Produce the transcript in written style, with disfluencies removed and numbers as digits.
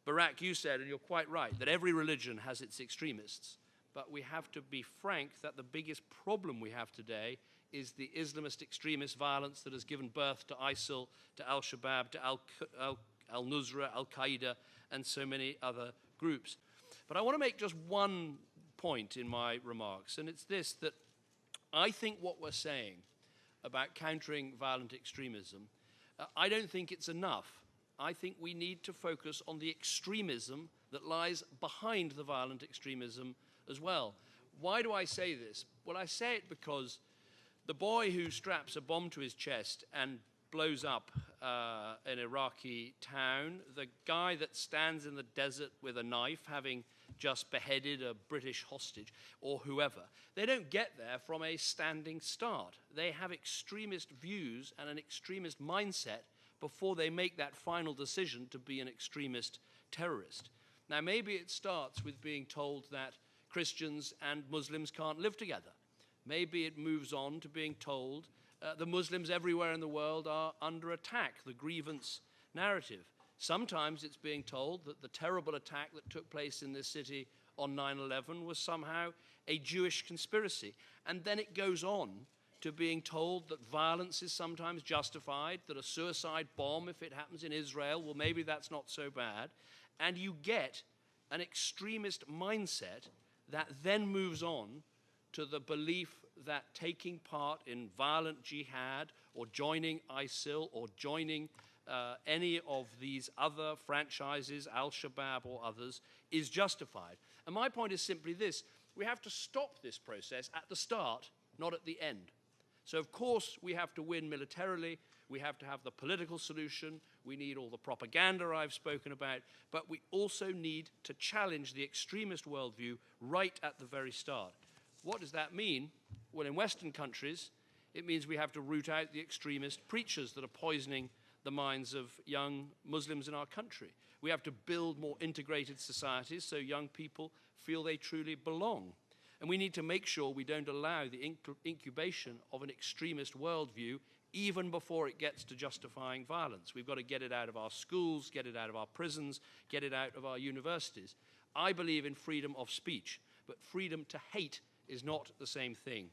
Barak, you said, and you're quite right, that every religion has its extremists. But we have to be frank that the biggest problem we have today is the Islamist extremist violence that has given birth to Isil, to Al-Shabaab, to Al-Nusra, Al-Qaeda, and so many other groups. But I want to make just one point in my remarks, and it's this, that I think what we're saying about countering violent extremism, I don't think it's enough. I think we need to focus on the extremism that lies behind the violent extremism as well. Why do I say this? Well, I say it because the boy who straps a bomb to his chest and blows up an Iraqi town, the guy that stands in the desert with a knife having just beheaded a British hostage, or whoever, they don't get there from a standing start. They have extremist views and an extremist mindset before they make that final decision to be an extremist terrorist. Now, maybe it starts with being told that Christians and Muslims can't live together. Maybe it moves on to being told the Muslims everywhere in the world are under attack, the grievance narrative. Sometimes it's being told that the terrible attack that took place in this city on 9/11 was somehow a Jewish conspiracy. And then it goes on to being told that violence is sometimes justified, that a suicide bomb, if it happens in Israel, well, maybe that's not so bad. And you get an extremist mindset that then moves on to the belief that taking part in violent jihad or joining Isil or joining any of these other franchises, Al-Shabaab or others, is justified. And my point is simply this: we have to stop this process at the start, not at the end. So, of course, we have to win militarily, we have to have the political solution, we need all the propaganda I've spoken about, but we also need to challenge the extremist worldview right at the very start. What does that mean? Well, in Western countries, it means we have to root out the extremist preachers that are poisoning the minds of young Muslims in our country. We have to build more integrated societies so young people feel they truly belong. And we need to make sure we don't allow the incubation of an extremist worldview even before it gets to justifying violence. We've got to get it out of our schools, get it out of our prisons, get it out of our universities. I believe in freedom of speech, but freedom to hate is not the same thing.